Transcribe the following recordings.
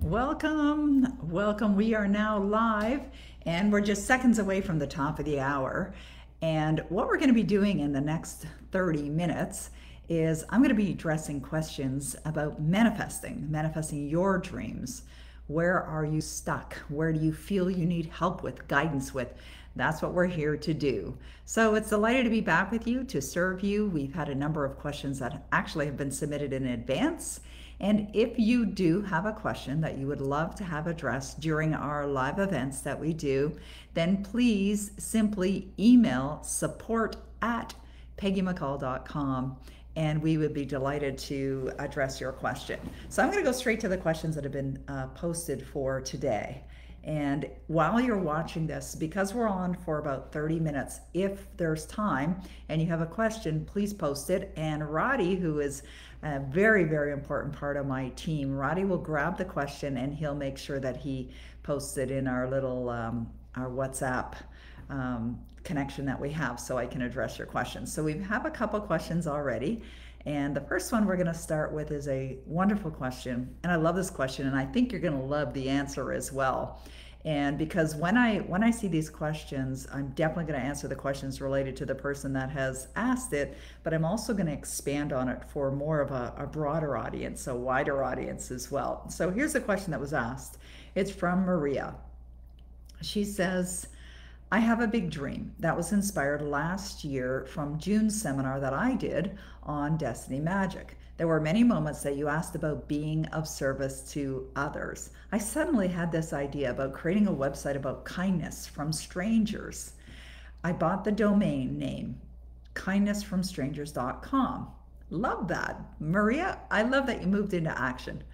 Welcome. We are now live and we're just seconds away from the top of the hour. And what we're going to be doing in the next 30 minutes is I'm going to be addressing questions about manifesting your dreams. Where are you stuck? Where do you feel you need help with, guidance with? That's what we're here to do. So it's delighted to be back with you to serve you. We've had a number of questions that actually have been submitted in advance. And if you do have a question that you would love to have addressed during our live events that we do, then please simply email support@peggymccall.com and we would be delighted to address your question. So I'm going to go straight to the questions that have been posted for today. And while you're watching this, because we're on for about 30 minutes, if there's time and you have a question, please post it. And Roddy, who is a very, very important part of my team, Roddy will grab the question and he'll make sure that he posts it in our little, our WhatsApp connection that we have so I can address your questions. So we have a couple questions already. And the first one we're going to start with is a wonderful question. And I love this question, and I think you're going to love the answer as well. And because when I see these questions, I'm definitely going to answer the questions related to the person that has asked it, but I'm also going to expand on it for more of a broader audience, a wider audience as well. So here's the question that was asked. It's from Maria. She says, I have a big dream that was inspired last year from June's seminar that I did on Destiny Magic. There were many moments that you asked about being of service to others. I suddenly had this idea about creating a website about kindness from strangers. I bought the domain name kindnessfromstrangers.com. Love that. Maria, I love that you moved into action.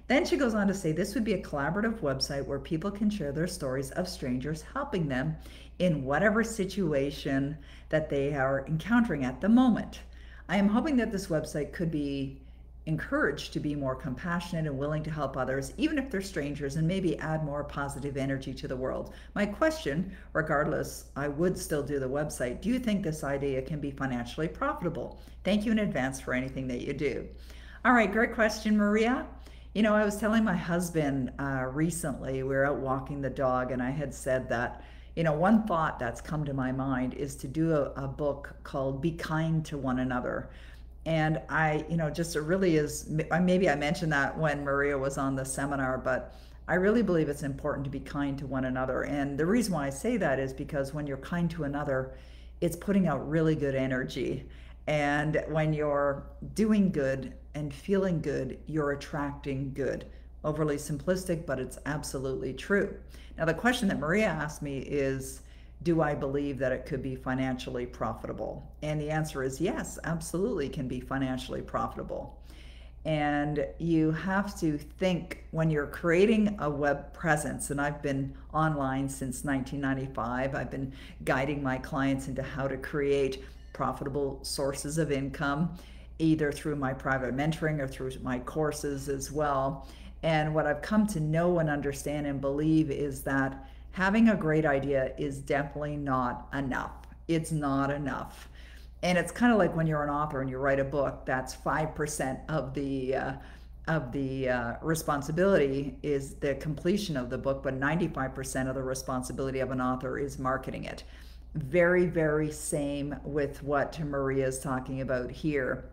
Then she goes on to say this would be a collaborative website where people can share their stories of strangers helping them in whatever situation that they are encountering at the moment. I am hoping that this website could be encouraged to be more compassionate and willing to help others, even if they're strangers, and maybe add more positive energy to the world. My question, regardless, I would still do the website. Do you think this idea can be financially profitable? Thank you in advance for anything that you do. All right, great question, Maria. You know, I was telling my husband recently, we were out walking the dog, and I had said that, you know, one thought that's come to my mind is to do a book called Be Kind to One Another. And just it really is, maybe I mentioned that when Maria was on the seminar, but I really believe it's important to be kind to one another. And the reason why I say that is because when you're kind to another, it's putting out really good energy. And when you're doing good and feeling good, you're attracting good. Overly simplistic, but it's absolutely true. Now, the question that Maria asked me is, do I believe that it could be financially profitable? And the answer is yes, absolutely can be financially profitable. And you have to think when you're creating a web presence, and I've been online since 1995, I've been guiding my clients into how to create profitable sources of income, either through my private mentoring or through my courses as well. And what I've come to know and understand and believe is that having a great idea is definitely not enough. It's not enough. And it's kind of like when you're an author and you write a book, that's 5% of the responsibility is the completion of the book, but 95% of the responsibility of an author is marketing it. Very, very same with what Maria is talking about here.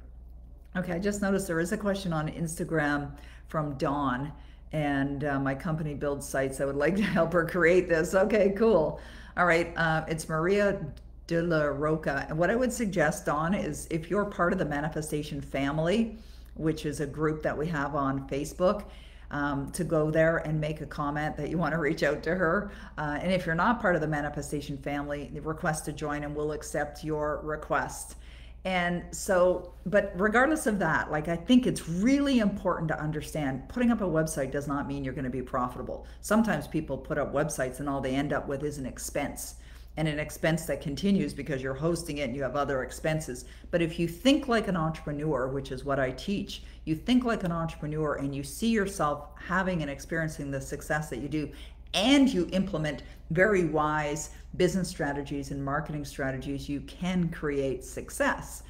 Okay, I just noticed there is a question on Instagram from Dawn, and my company builds sites. I would like to help her create this. Okay, cool. All right, it's Maria de la Roca. And what I would suggest, Dawn, is if you're part of the Manifestation family, which is a group that we have on Facebook, to go there and make a comment that you want to reach out to her. And if you're not part of the Manifestation family, request to join and we'll accept your request. And so, but regardless of that, like, I think it's really important to understand putting up a website does not mean you're going to be profitable. Sometimes people put up websites and all they end up with is an expense, and an expense that continues because you're hosting it and you have other expenses. But if you think like an entrepreneur, which is what I teach, you think like an entrepreneur and you see yourself having and experiencing the success that you do, and you implement very wise business strategies and marketing strategies, you can create success.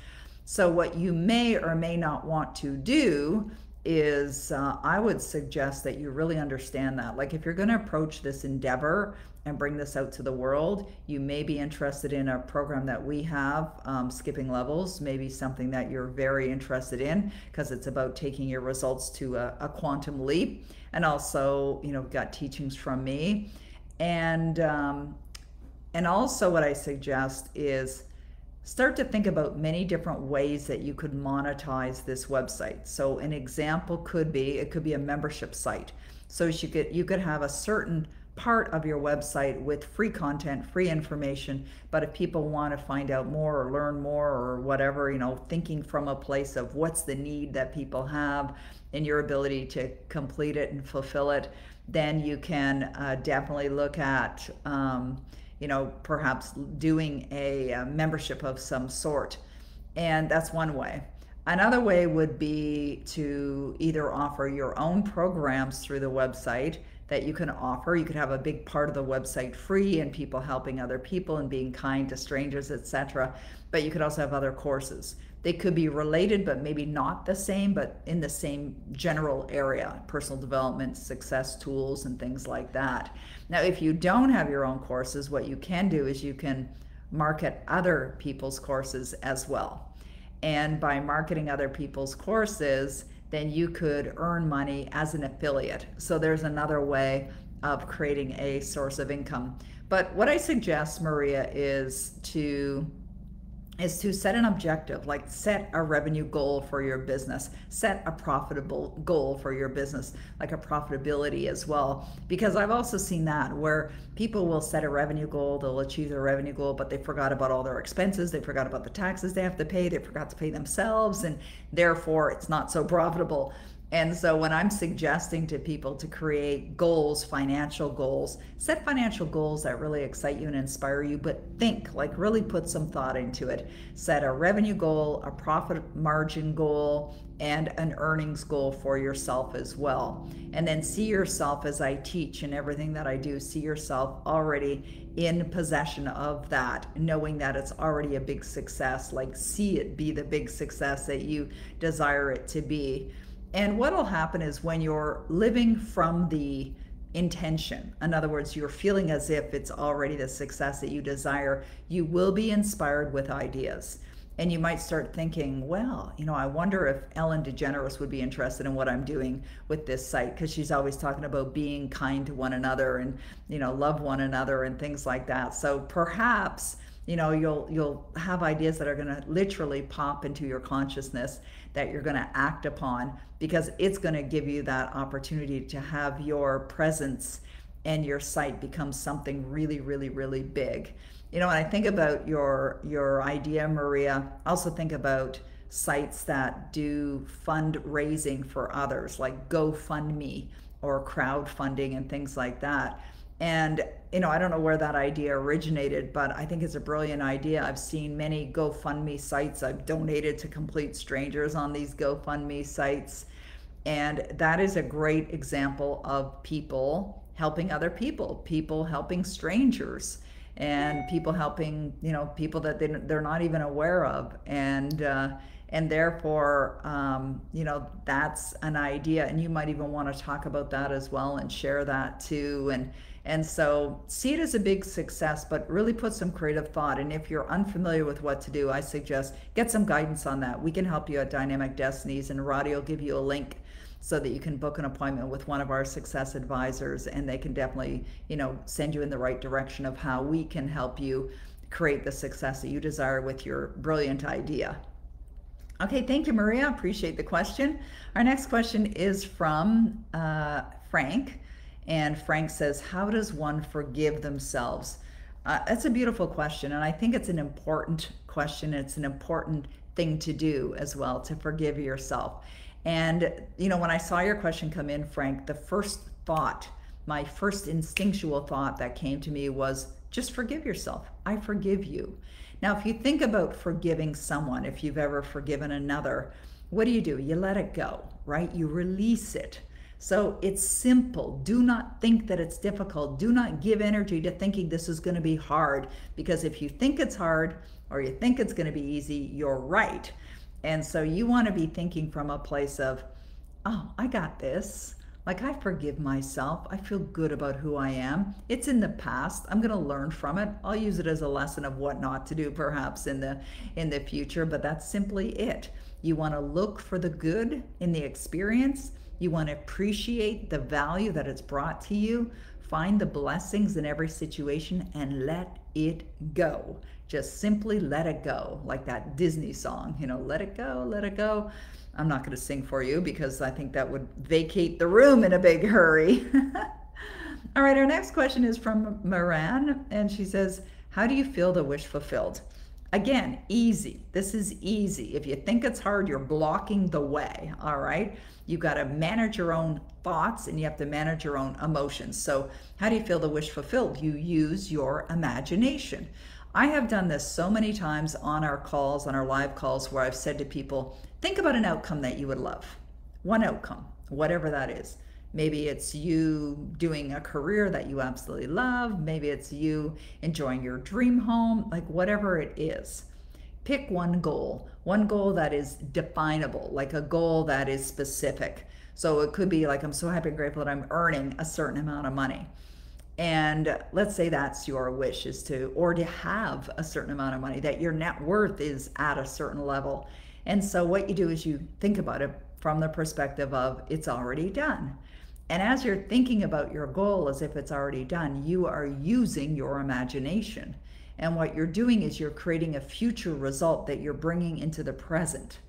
So what you may or may not want to do is I would suggest that you really understand that. Like, if you're going to approach this endeavor and bring this out to the world, you may be interested in a program that we have, Skipping Levels, maybe something that you're very interested in because it's about taking your results to a quantum leap. And also, got teachings from me. And, um, and also, what I suggest is start to think about many different ways that you could monetize this website. So an example could be, it could be a membership site. So you could have a certain part of your website with free content, free information, but if people want to find out more or learn more or whatever, thinking from a place of what's the need that people have and your ability to complete it and fulfill it, then you can definitely look at perhaps doing a membership of some sort. And that's one way. Another way would be to either offer your own programs through the website that you can offer. You could have a big part of the website free and people helping other people and being kind to strangers, etc. But you could also have other courses. They could be related, but maybe not the same, but in the same general area, personal development, success tools, and things like that. Now, if you don't have your own courses, what you can do is you can market other people's courses as well. And by marketing other people's courses, then you could earn money as an affiliate. So there's another way of creating a source of income. But what I suggest, Maria, is to set an objective, like set a revenue goal for your business, set a profitable goal for your business, like a profitability as well. Because I've also seen that where people will set a revenue goal, they'll achieve their revenue goal, but they forgot about all their expenses, they forgot about the taxes they have to pay, they forgot to pay themselves, and therefore it's not so profitable. And so when I'm suggesting to people to create goals, financial goals, set financial goals that really excite you and inspire you, but think, like really put some thought into it. Set a revenue goal, a profit margin goal, and an earnings goal for yourself as well. And then see yourself, as I teach and everything that I do, see yourself already in possession of that, knowing that it's already a big success, like see it be the big success that you desire it to be. And what will happen is when you're living from the intention, in other words, you're feeling as if it's already the success that you desire, you will be inspired with ideas. And you might start thinking, well, I wonder if Ellen DeGeneres would be interested in what I'm doing with this site, because she's always talking about being kind to one another and, love one another and things like that. So perhaps, you'll have ideas that are going to literally pop into your consciousness that you're going to act upon, because it's going to give you that opportunity to have your presence and your site become something really, really, really big. When I think about your idea, Maria, I also think about sites that do fundraising for others, like GoFundMe or crowdfunding and things like that. And, I don't know where that idea originated, but I think it's a brilliant idea. I've seen many GoFundMe sites. I've donated to complete strangers on these GoFundMe sites. And that is a great example of people helping other people, people helping strangers, and people helping, people that they're not even aware of. And therefore, that's an idea. And you might even want to talk about that as well and share that too. And so see it as a big success, but really put some creative thought. And if you're unfamiliar with what to do, I suggest get some guidance on that. We can help you at Dynamic Destinies, and Roddy will give you a link so that you can book an appointment with one of our success advisors, and they can definitely, send you in the right direction of how we can help you create the success that you desire with your brilliant idea. Okay, thank you, Maria. Appreciate the question. Our next question is from Frank. And Frank says, how does one forgive themselves? That's a beautiful question. And I think it's an important question. It's an important thing to do as well, to forgive yourself. And, when I saw your question come in, Frank, the first thought, my first instinctual thought that came to me was, just forgive yourself. I forgive you. Now, if you think about forgiving someone, if you've ever forgiven another, what do? You let it go, right? You release it. So it's simple. Do not think that it's difficult. Do not give energy to thinking this is going to be hard, because if you think it's hard or you think it's going to be easy, you're right. And so you want to be thinking from a place of, oh, I got this. Like, I forgive myself. I feel good about who I am. It's in the past. I'm going to learn from it. I'll use it as a lesson of what not to do perhaps in the future, but that's simply it. You want to look for the good in the experience. You want to appreciate the value that it's brought to you. Find the blessings in every situation and let it go. Just simply let it go, like that Disney song, let it go, let it go. I'm not going to sing for you because I think that would vacate the room in a big hurry. All right, our next question is from Moran, and she says, how do you feel the wish fulfilled? Again, easy. This is easy. If you think it's hard, you're blocking the way, all right? You got to manage your own thoughts and you have to manage your own emotions. So how do you feel the wish fulfilled? You use your imagination. I have done this so many times on our calls, on our live calls, where I've said to people, think about an outcome that you would love. One outcome, whatever that is. Maybe it's you doing a career that you absolutely love. Maybe it's you enjoying your dream home, like whatever it is. Pick one goal that is definable, like a goal that is specific. So it could be like, I'm so happy and grateful that I'm earning a certain amount of money. And let's say that's your wish, is to, or to have a certain amount of money, that your net worth is at a certain level. And so what you do is you think about it from the perspective of it's already done. And as you're thinking about your goal as if it's already done, you are using your imagination. And what you're doing is you're creating a future result that you're bringing into the present.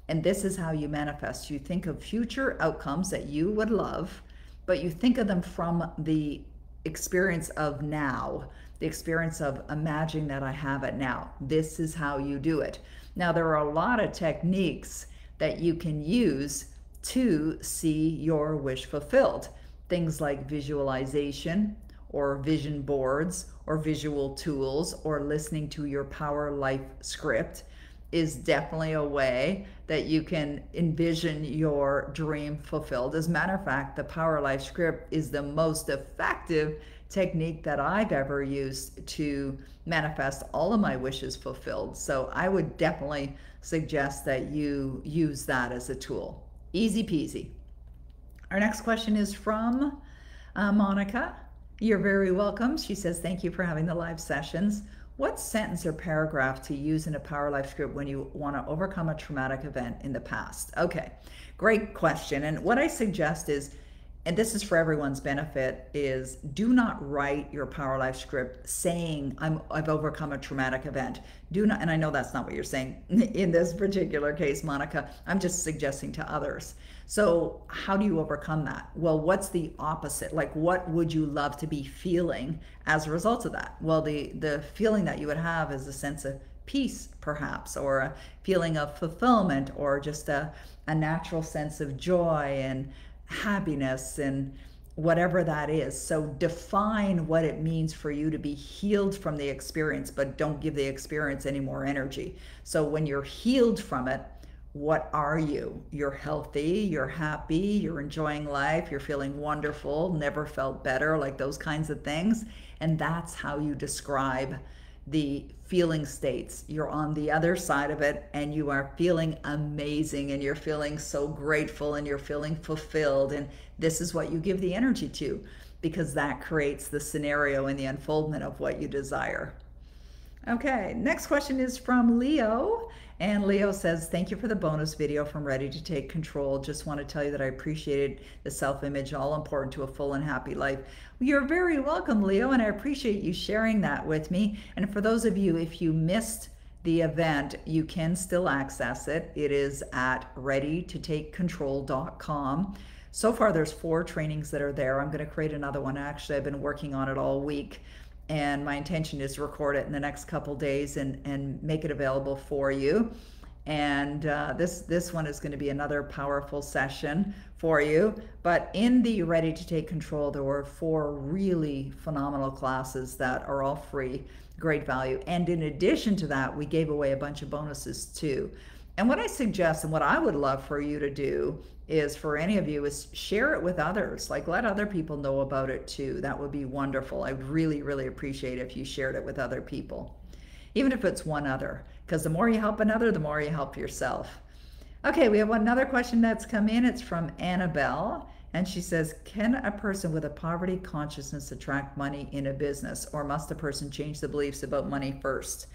And this is how you manifest. You think of future outcomes that you would love, but you think of them from the experience of now, the experience of imagining that I have it now. This is how you do it. Now, there are a lot of techniques that you can use to see your wish fulfilled. Things like visualization or vision boards or visual tools or listening to your Power Life script is definitely a way that you can envision your dream fulfilled. As a matter of fact, the Power Life script is the most effective technique that I've ever used to manifest all of my wishes fulfilled. So I would definitely suggest that you use that as a tool. Easy peasy. Our next question is from Monica. You're very welcome. She says, thank you for having the live sessions. What sentence or paragraph to use in a Power Life script when you want to overcome a traumatic event in the past? Okay, great question. And what I suggest is, and this is for everyone's benefit, is do not write your Power Life script saying I've overcome a traumatic event. Do not, and I know that's not what you're saying in this particular case, Monica. I'm just suggesting to others. So how do you overcome that? Well, what's the opposite? Like, what would you love to be feeling as a result of that? Well, the feeling that you would have is a sense of peace, perhaps, or a feeling of fulfillment, or just a natural sense of joy and happiness and whatever that is. So define what it means for you to be healed from the experience, but don't give the experience any more energy. So when you're healed from it, what are you? You're healthy, you're happy, you're enjoying life, you're feeling wonderful, never felt better, like those kinds of things. And that's how you describe the feeling states. You're on the other side of it and you are feeling amazing and you're feeling so grateful and you're feeling fulfilled. And this is what you give the energy to, because that creates the scenario and the unfoldment of what you desire. Okay, next question is from Leo. And Leo says, thank you for the bonus video from Ready to Take Control. Just want to tell you that I appreciated the self-image, all important to a full and happy life. You're very welcome, Leo, and I appreciate you sharing that with me. And for those of you, if you missed the event, you can still access it. It is at readytotakecontrol.com. So far, there's 4 trainings that are there. I'm going to create another one. Actually, I've been working on it all week. And my intention is to record it in the next couple days and make it available for you. And this one is going to be another powerful session for you. But in the Ready to Take Control, there were 4 really phenomenal classes that are all free, great value. And in addition to that, we gave away a bunch of bonuses too. And what I suggest and what I would love for you to do is, for any of you, is share it with others. Like, let other people know about it too. That would be wonderful. I'd really, really appreciate it if you shared it with other people, even if it's one other, because the more you help another, the more you help yourself. Okay, we have another question that's come in. It's from Annabelle. And she says, can a person with a poverty consciousness attract money in a business, or must a person change the beliefs about money first?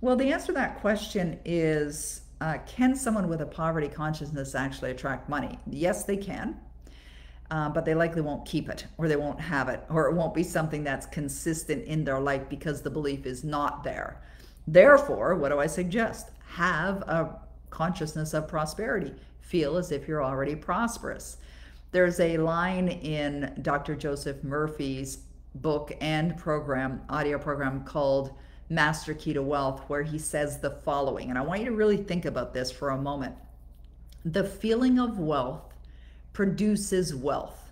Well, the answer to that question is, can someone with a poverty consciousness actually attract money? Yes, they can, but they likely won't keep it, or they won't have it, or it won't be something that's consistent in their life because the belief is not there. Therefore, what do I suggest? Have a consciousness of prosperity. Feel as if you're already prosperous. There's a line in Dr. Joseph Murphy's book and program, audio program called Master Key to Wealth, where he says the following, and I want you to really think about this for a moment. The feeling of wealth produces wealth.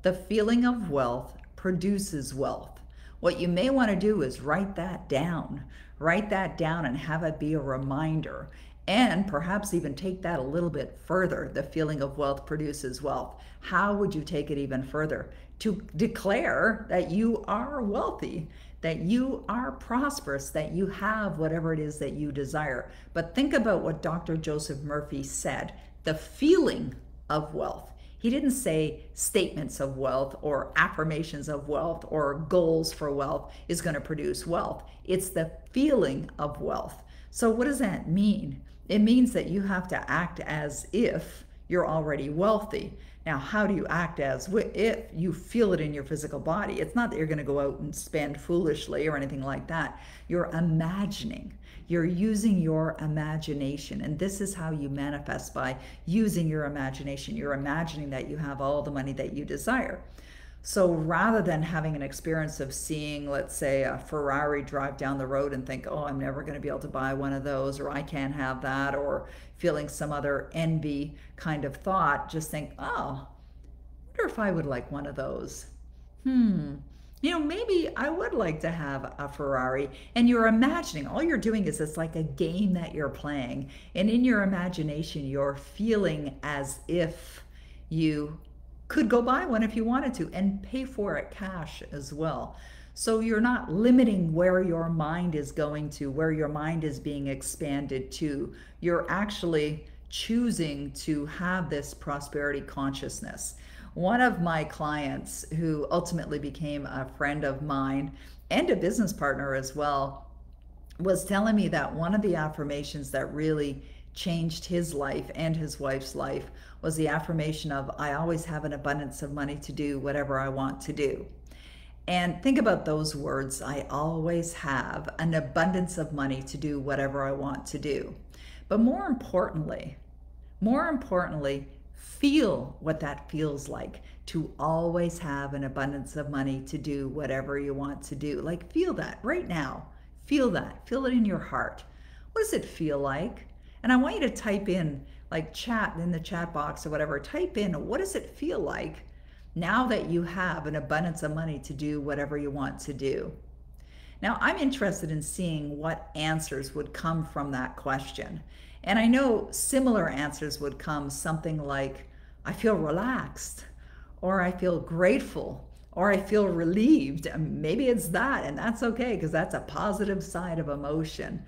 The feeling of wealth produces wealth. What you may want to do is write that down. Write that down and have it be a reminder. And perhaps even take that a little bit further. The feeling of wealth produces wealth. How would you take it even further? To declare that you are wealthy, that you are prosperous, that you have whatever it is that you desire. But think about what Dr. Joseph Murphy said, the feeling of wealth. He didn't say statements of wealth or affirmations of wealth or goals for wealth is going to produce wealth. It's the feeling of wealth. So what does that mean? It means that you have to act as if you're already wealthy. Now, how do you act as if you feel it in your physical body? It's not that you're going to go out and spend foolishly or anything like that. You're imagining. You're using your imagination. And this is how you manifest, by using your imagination. You're imagining that you have all the money that you desire. So rather than having an experience of seeing, let's say, a Ferrari drive down the road and think, oh, I'm never going to be able to buy one of those, or I can't have that, or feeling some other envy kind of thought, just think, oh, I wonder if I would like one of those. Maybe I would like to have a Ferrari. And you're imagining, all you're doing is it's like a game that you're playing. And in your imagination, you're feeling as if you could go buy one if you wanted to, and pay for it cash as well. So you're not limiting where your mind is going to, where your mind is being expanded to. You're actually choosing to have this prosperity consciousness. One of my clients, who ultimately became a friend of mine and a business partner as well, was telling me that one of the affirmations that really changed his life and his wife's life was the affirmation of, I always have an abundance of money to do whatever I want to do. And think about those words, I always have an abundance of money to do whatever I want to do. But more importantly, feel what that feels like, to always have an abundance of money to do whatever you want to do. Like, feel that right now. Feel that. Feel it in your heart. What does it feel like? And I want you to type in, like, chat in the chat box or whatever, type in, what does it feel like now that you have an abundance of money to do whatever you want to do? Now, I'm interested in seeing what answers would come from that question. And I know similar answers would come something like, I feel relaxed, or I feel grateful, or I feel relieved. Maybe it's that, and that's okay, because that's a positive side of emotion.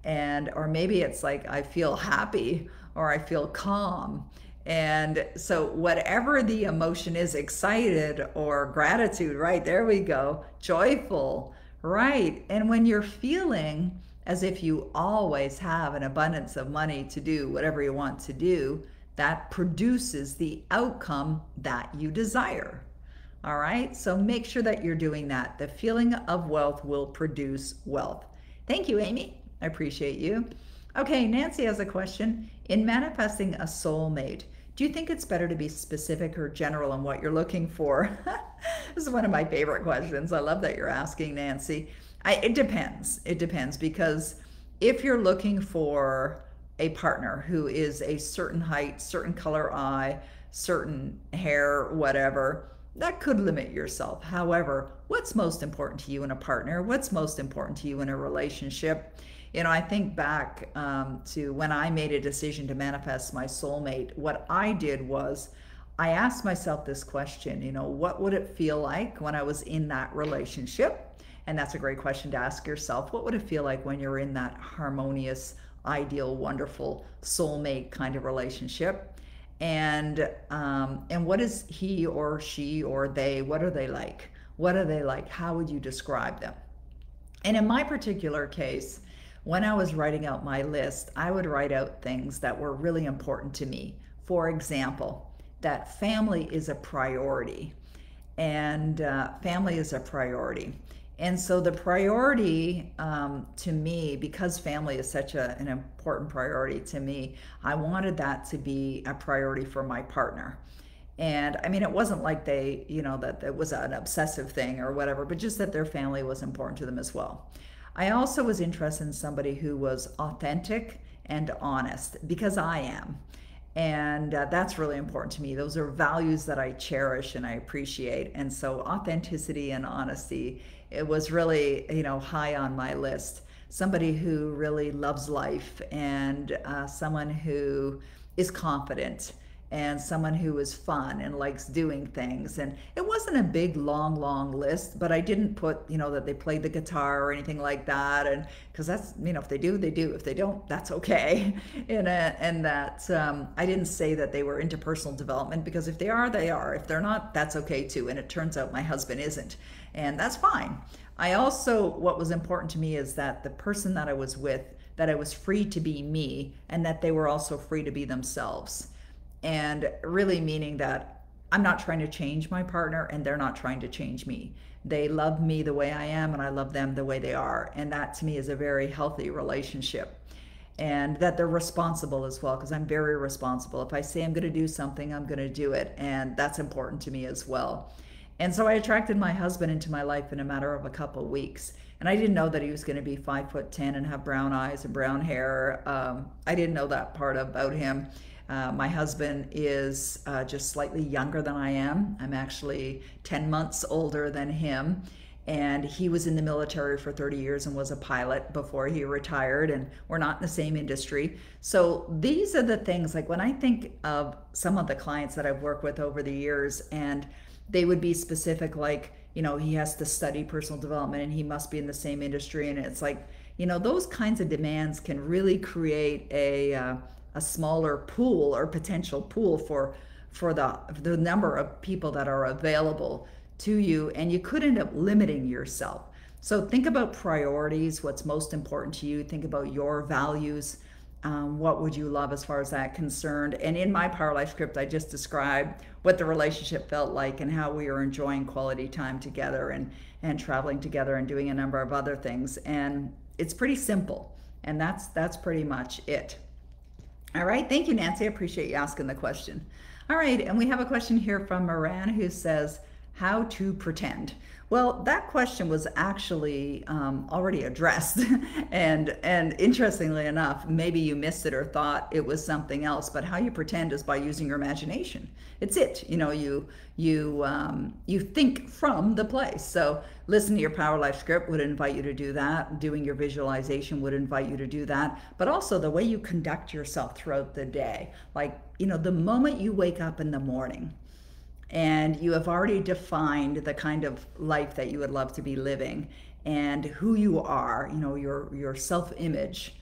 Or maybe it's like, I feel happy, or I feel calm. And so whatever the emotion is, excited or gratitude, right? There we go. Joyful, right? And when you're feeling as if you always have an abundance of money to do whatever you want to do, that produces the outcome that you desire. All right? So make sure that you're doing that. The feeling of wealth will produce wealth. Thank you, Amy. I appreciate you. Okay, Nancy has a question. In manifesting a soulmate, do you think it's better to be specific or general in what you're looking for? This is one of my favorite questions. I love that you're asking, Nancy. It depends. It depends, because if you're looking for a partner who is a certain height, certain color eye, certain hair, whatever, that could limit yourself. However, what's most important to you in a partner? What's most important to you in a relationship? I think back to when I made a decision to manifest my soulmate. What I did was I asked myself this question, what would it feel like when I was in that relationship? And that's a great question to ask yourself. What would it feel like when you're in that harmonious, ideal, wonderful soulmate kind of relationship. And what is he or she or they, what are they like? What are they like? How would you describe them? And in my particular case, when I was writing out my list, I would write out things that were really important to me. For example, that family is a priority, and family is a priority. And so the priority to me, because family is such an important priority to me, I wanted that to be a priority for my partner. And I mean, it wasn't like they, that it was an obsessive thing or whatever, but just that their family was important to them as well. I also was interested in somebody who was authentic and honest, because I am. And that's really important to me. Those are values that I cherish and I appreciate. And so authenticity and honesty, it was really, high on my list. Somebody who really loves life, and someone who is confident, and someone who is fun and likes doing things. And it wasn't a big, long list, but I didn't put, that they played the guitar or anything like that. And because that's, if they do, they do. If they don't, that's okay. And that I didn't say that they were into personal development, because if they are, they are. If they're not, that's okay too. And it turns out my husband isn't. And that's fine. I also, what was important to me is that the person that I was with, that I was free to be me, and that they were also free to be themselves. And really meaning that I'm not trying to change my partner and they're not trying to change me. They love me the way I am and I love them the way they are. And that to me is a very healthy relationship. And that they're responsible as well, because I'm very responsible. If I say I'm going to do something, I'm going to do it. And that's important to me as well. And so I attracted my husband into my life in a matter of a couple of weeks. And I didn't know that he was going to be 5'10" and have brown eyes and brown hair. I didn't know that part about him. My husband is just slightly younger than I am. I'm actually 10 months older than him. And he was in the military for 30 years and was a pilot before he retired. And we're not in the same industry. So these are the things, like when I think of some of the clients that I've worked with over the years, and they would be specific, like, he has to study personal development and he must be in the same industry. And it's like, those kinds of demands can really create a smaller pool or potential pool for the number of people that are available to you, and you could end up limiting yourself. So think about priorities, what's most important to you. Think about your values. What would you love as far as that concerned? And in my Power Life script, I just described what the relationship felt like and how we are enjoying quality time together and traveling together and doing a number of other things. And it's pretty simple. And that's pretty much it. All right, thank you, Nancy. I appreciate you asking the question. All right, and we have a question here from Moran who says, how to pretend? Well, that question was actually already addressed. and interestingly enough, maybe you missed it or thought it was something else, but how you pretend is by using your imagination. It's it. You think from the place. So listen to your Power Life script would invite you to do that. Doing your visualization would invite you to do that. But also the way you conduct yourself throughout the day. Like, the moment you wake up in the morning, and you have already defined the kind of life that you would love to be living and who you are, your self-image.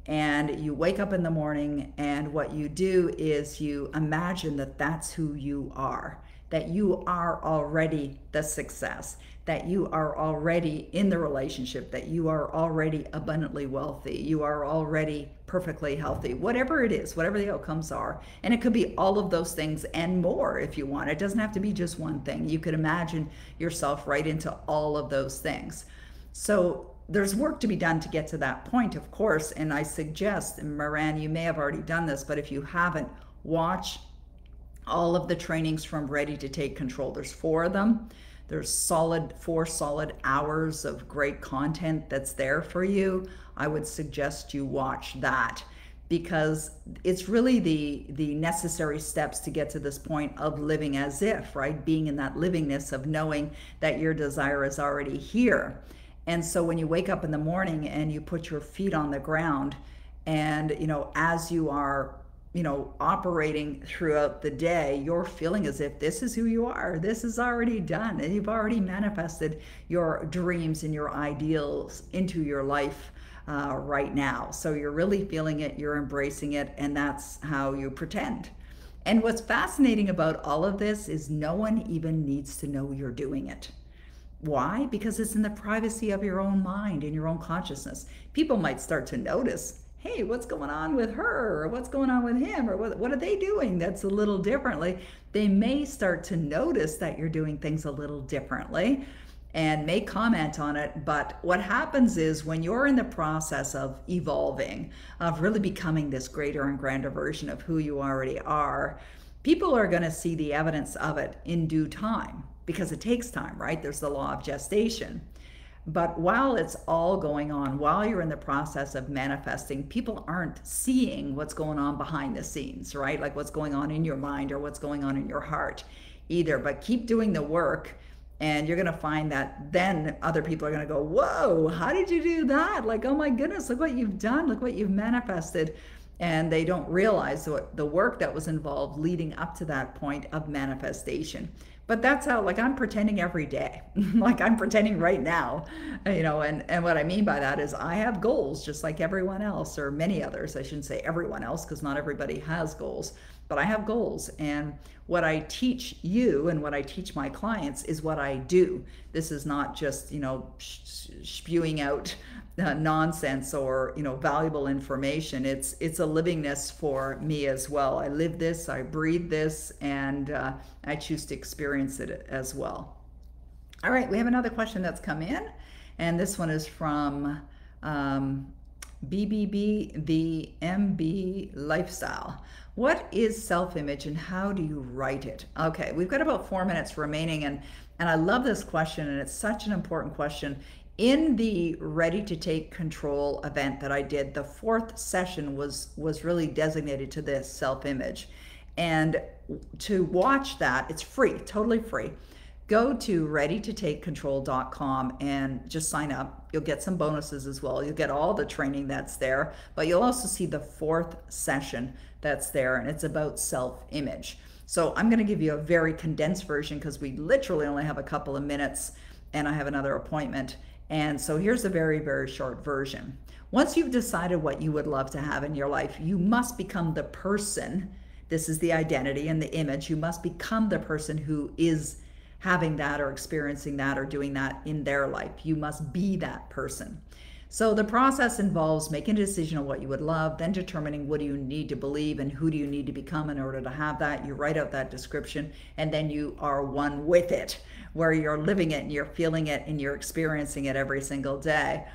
And you wake up in the morning, and what you do is you imagine that that's who you are, that you are already the success, that you are already in the relationship, that you are already abundantly wealthy, you are already perfectly healthy, whatever it is, whatever the outcomes are. And it could be all of those things and more if you want. It doesn't have to be just one thing. You could imagine yourself right into all of those things. So there's work to be done to get to that point, of course. And I suggest, and Moran, you may have already done this, but if you haven't, watch all of the trainings from Ready to Take Control. There's 4 of them. There's 4 solid hours of great content that's there for you. I would suggest you watch that, because it's really the necessary steps to get to this point of living as if, right? Being in that livingness of knowing that your desire is already here. And so when you wake up in the morning and you put your feet on the ground, and as you are operating throughout the day, you're feeling as if this is who you are. This is already done. And you've already manifested your dreams and your ideals into your life right now. So you're really feeling it, you're embracing it, and that's how you pretend. And what's fascinating about all of this is no one even needs to know you're doing it. Why? Because it's in the privacy of your own mind and your own consciousness. People might start to notice, hey, what's going on with her? Or what's going on with him? Or what are they doing that's a little differently? They may start to notice that you're doing things a little differently and may comment on it. But what happens is when you're in the process of evolving, of really becoming this greater and grander version of who you already are, people are going to see the evidence of it in due time because it takes time, right? There's the law of gestation. But while it's all going on, while you're in the process of manifesting, people aren't seeing what's going on behind the scenes, right? Like what's going on in your mind or what's going on in your heart either. But keep doing the work, and you're going to find that then other people are going to go, whoa, how did you do that? Like, oh my goodness, look what you've done. Look what you've manifested. And they don't realize the work that was involved leading up to that point of manifestation. But that's how, like, I'm pretending every day. Like I'm pretending right now, and what I mean by that is I have goals just like everyone else, or many others. I shouldn't say everyone else because not everybody has goals, but I have goals. And what I teach you and what I teach my clients is what I do. This is not just, spewing out nonsense or valuable information. It's a livingness for me as well. I live this, I breathe this, and I choose to experience it as well. All right, we have another question that's come in, and this one is from BBB the MB Lifestyle. What is self-image and how do you write it? Okay, we've got about 4 minutes remaining, and I love this question, and it's such an important question. In the Ready to Take Control event that I did, the 4th session was really designated to this self-image. And to watch that, it's free, totally free. Go to readytotakecontrol.com and just sign up. You'll get some bonuses as well. You'll get all the training that's there, but you'll also see the 4th session that's there, and it's about self-image. So I'm going to give you a very condensed version because we literally only have a couple of minutes and I have another appointment. And so here's a very, very short version. Once you've decided what you would love to have in your life, you must become the person. This is the identity and the image. You must become the person who is having that or experiencing that or doing that in their life. You must be that person. So the process involves making a decision on what you would love, then determining what do you need to believe and who do you need to become in order to have that. You write out that description, and then you are one with it, where you're living it and you're feeling it and you're experiencing it every single day,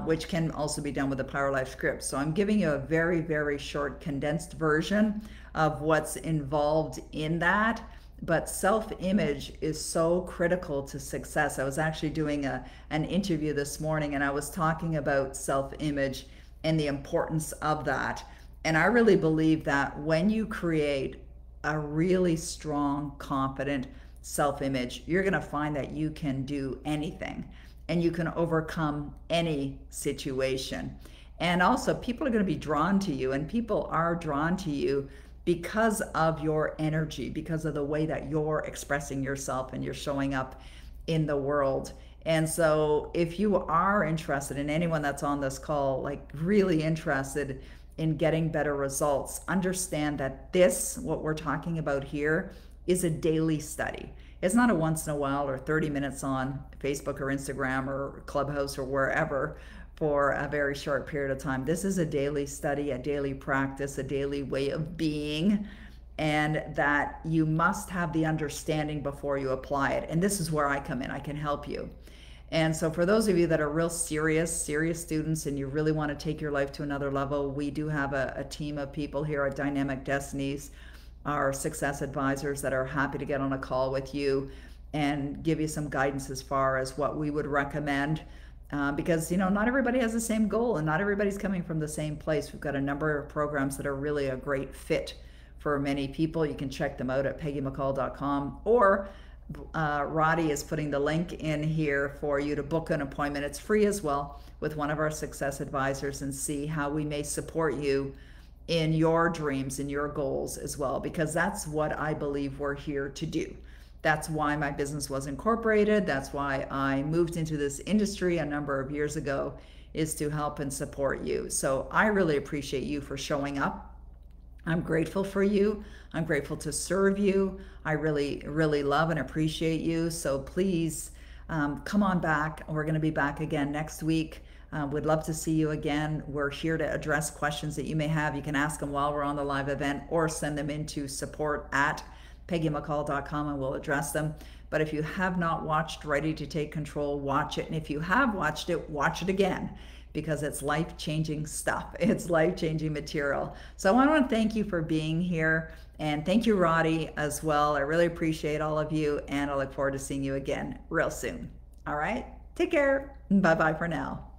which can also be done with the Power Life script. So I'm giving you a very, very short condensed version of what's involved in that. But self-image is so critical to success. I was actually doing an interview this morning, and I was talking about self-image and the importance of that. And I really believe that when you create a really strong, confident self-image, you're going to find that you can do anything and you can overcome any situation. And also, people are going to be drawn to you, and people are drawn to you because of your energy, because of the way that you're expressing yourself and you're showing up in the world. And so if you are interested, in anyone that's on this call, like really interested in getting better results, understand that this, what we're talking about here, is a daily study. It's not a once in a while or 30 minutes on Facebook or Instagram or Clubhouse or wherever for a very short period of time. This is a daily study, a daily practice, a daily way of being, and that you must have the understanding before you apply it. And this is where I come in. I can help you. And so for those of you that are real serious students and you really want to take your life to another level, we do have a team of people here at Dynamic Destinies, our success advisors, that are happy to get on a call with you and give you some guidance as far as what we would recommend. Because not everybody has the same goal and not everybody's coming from the same place. We've got a number of programs that are really a great fit for many people. You can check them out at PeggyMcColl.com, or Roddy is putting the link in here for you to book an appointment. It's free as well with one of our success advisors, and see how we may support you in your dreams and your goals as well, because that's what I believe we're here to do. That's why my business was incorporated. That's why I moved into this industry a number of years ago, is to help and support you. So I really appreciate you for showing up. I'm grateful for you. I'm grateful to serve you. I really, really love and appreciate you. So please come on back. We're going to be back again next week. Would love to see you again. We're here to address questions that you may have. You can ask them while we're on the live event or send them into support@peggymccall.com and we'll address them. But if you have not watched Ready to Take Control, watch it. And if you have watched it, watch it again because it's life-changing stuff. It's life-changing material. So I want to thank you for being here. And thank you, Roddy, as well. I really appreciate all of you. And I look forward to seeing you again real soon. All right? Take care. Bye-bye for now.